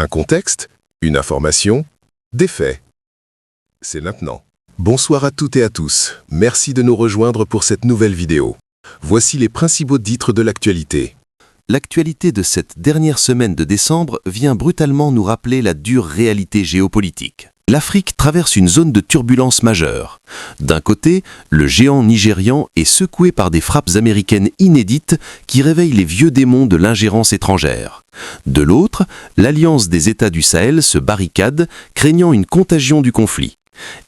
Un contexte, une information, des faits. C'est maintenant. Bonsoir à toutes et à tous. Merci de nous rejoindre pour cette nouvelle vidéo. Voici les principaux titres de l'actualité. L'actualité de cette dernière semaine de décembre vient brutalement nous rappeler la dure réalité géopolitique. L'Afrique traverse une zone de turbulence majeure. D'un côté, le géant nigérian est secoué par des frappes américaines inédites qui réveillent les vieux démons de l'ingérence étrangère. De l'autre, l'Alliance des États du Sahel se barricade, craignant une contagion du conflit.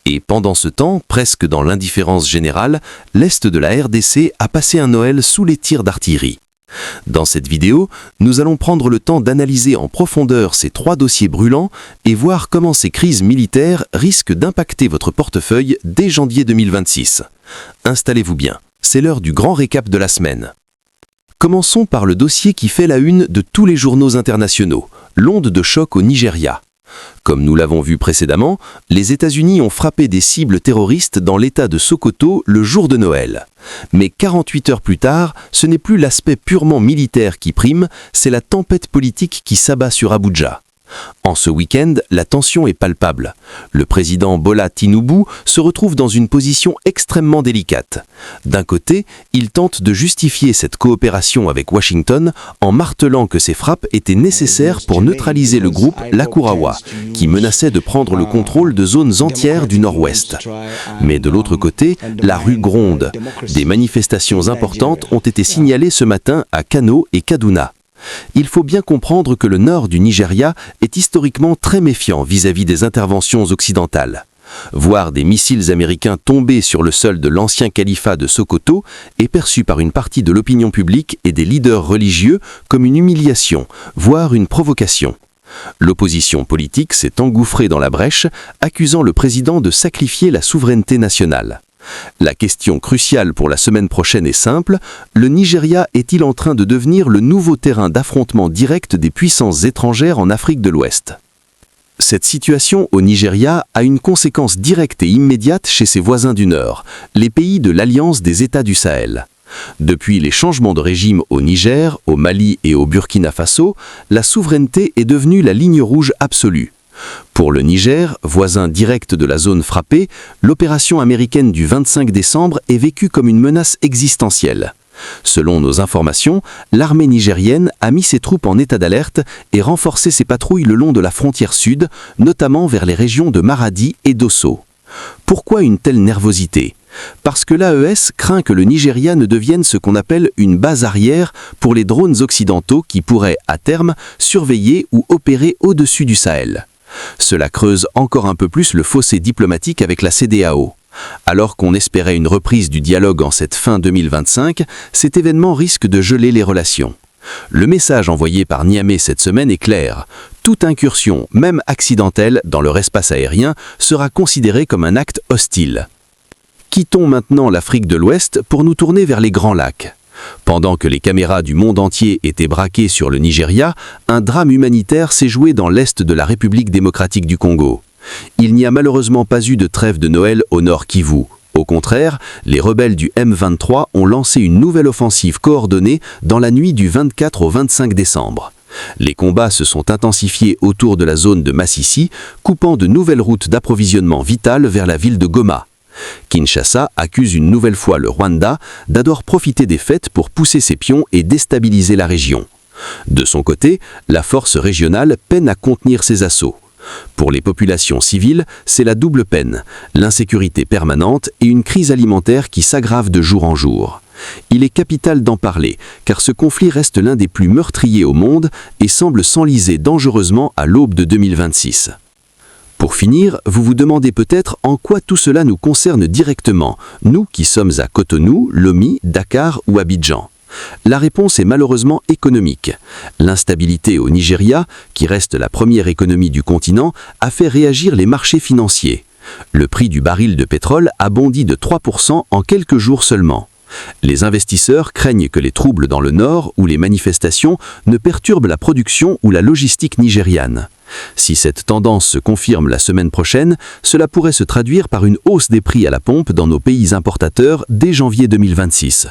Et pendant ce temps, presque dans l'indifférence générale, l'Est de la RDC a passé un Noël sous les tirs d'artillerie. Dans cette vidéo, nous allons prendre le temps d'analyser en profondeur ces trois dossiers brûlants et voir comment ces crises militaires risquent d'impacter votre portefeuille dès janvier 2026. Installez-vous bien, c'est l'heure du grand récap de la semaine. Commençons par le dossier qui fait la une de tous les journaux internationaux, l'onde de choc au Nigeria. Comme nous l'avons vu précédemment, les États-Unis ont frappé des cibles terroristes dans l'État de Sokoto le jour de Noël. Mais 48 heures plus tard, ce n'est plus l'aspect purement militaire qui prime, c'est la tempête politique qui s'abat sur Abuja. En ce week-end, la tension est palpable. Le président Bola Tinubu se retrouve dans une position extrêmement délicate. D'un côté, il tente de justifier cette coopération avec Washington en martelant que ces frappes étaient nécessaires pour neutraliser le groupe Lakurawa, qui menaçait de prendre le contrôle de zones entières du nord-ouest. Mais de l'autre côté, la rue gronde. Des manifestations importantes ont été signalées ce matin à Kano et Kaduna. Il faut bien comprendre que le nord du Nigeria est historiquement très méfiant vis-à-vis des interventions occidentales. Voir des missiles américains tomber sur le sol de l'ancien califat de Sokoto est perçu par une partie de l'opinion publique et des leaders religieux comme une humiliation, voire une provocation. L'opposition politique s'est engouffrée dans la brèche, accusant le président de sacrifier la souveraineté nationale. La question cruciale pour la semaine prochaine est simple, le Nigeria est-il en train de devenir le nouveau terrain d'affrontement direct des puissances étrangères en Afrique de l'Ouest ? Cette situation au Nigeria a une conséquence directe et immédiate chez ses voisins du Nord, les pays de l'Alliance des États du Sahel. Depuis les changements de régime au Niger, au Mali et au Burkina Faso, la souveraineté est devenue la ligne rouge absolue. Pour le Niger, voisin direct de la zone frappée, l'opération américaine du 25 décembre est vécue comme une menace existentielle. Selon nos informations, l'armée nigérienne a mis ses troupes en état d'alerte et renforcé ses patrouilles le long de la frontière sud, notamment vers les régions de Maradi et d'Osso. Pourquoi une telle nervosité ? Parce que l'AES craint que le Nigeria ne devienne ce qu'on appelle une base arrière pour les drones occidentaux qui pourraient, à terme, surveiller ou opérer au-dessus du Sahel. Cela creuse encore un peu plus le fossé diplomatique avec la CEDEAO. Alors qu'on espérait une reprise du dialogue en cette fin 2025, cet événement risque de geler les relations. Le message envoyé par Niamey cette semaine est clair. Toute incursion, même accidentelle, dans leur espace aérien sera considérée comme un acte hostile. Quittons maintenant l'Afrique de l'Ouest pour nous tourner vers les Grands Lacs. Pendant que les caméras du monde entier étaient braquées sur le Nigeria, un drame humanitaire s'est joué dans l'est de la République démocratique du Congo. Il n'y a malheureusement pas eu de trêve de Noël au nord Kivu. Au contraire, les rebelles du M23 ont lancé une nouvelle offensive coordonnée dans la nuit du 24 au 25 décembre. Les combats se sont intensifiés autour de la zone de Massissi, coupant de nouvelles routes d'approvisionnement vitales vers la ville de Goma. Kinshasa accuse une nouvelle fois le Rwanda d'avoir profité des fêtes pour pousser ses pions et déstabiliser la région. De son côté, la force régionale peine à contenir ses assauts. Pour les populations civiles, c'est la double peine, l'insécurité permanente et une crise alimentaire qui s'aggrave de jour en jour. Il est capital d'en parler, car ce conflit reste l'un des plus meurtriers au monde et semble s'enliser dangereusement à l'aube de 2026. Pour finir, vous vous demandez peut-être en quoi tout cela nous concerne directement, nous qui sommes à Cotonou, Lomé, Dakar ou Abidjan. La réponse est malheureusement économique. L'instabilité au Nigeria, qui reste la première économie du continent, a fait réagir les marchés financiers. Le prix du baril de pétrole a bondi de 3% en quelques jours seulement. Les investisseurs craignent que les troubles dans le nord ou les manifestations ne perturbent la production ou la logistique nigériane. Si cette tendance se confirme la semaine prochaine, cela pourrait se traduire par une hausse des prix à la pompe dans nos pays importateurs dès janvier 2026.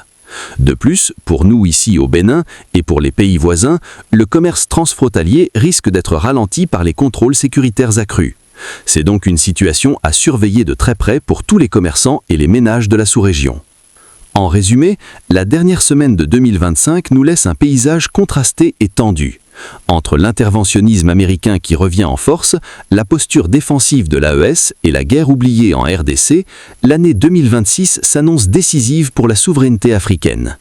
De plus, pour nous ici au Bénin et pour les pays voisins, le commerce transfrontalier risque d'être ralenti par les contrôles sécuritaires accrus. C'est donc une situation à surveiller de très près pour tous les commerçants et les ménages de la sous-région. En résumé, la dernière semaine de 2025 nous laisse un paysage contrasté et tendu. Entre l'interventionnisme américain qui revient en force, la posture défensive de l'AES et la guerre oubliée en RDC, l'année 2026 s'annonce décisive pour la souveraineté africaine.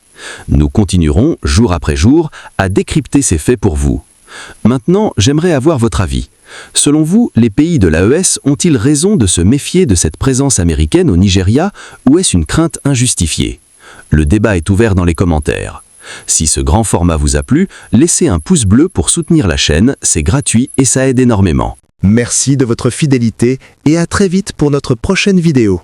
Nous continuerons, jour après jour, à décrypter ces faits pour vous. Maintenant, j'aimerais avoir votre avis. Selon vous, les pays de l'AES ont-ils raison de se méfier de cette présence américaine au Nigeria ou est-ce une crainte injustifiée? Le débat est ouvert dans les commentaires. Si ce grand format vous a plu, laissez un pouce bleu pour soutenir la chaîne, c'est gratuit et ça aide énormément. Merci de votre fidélité et à très vite pour notre prochaine vidéo.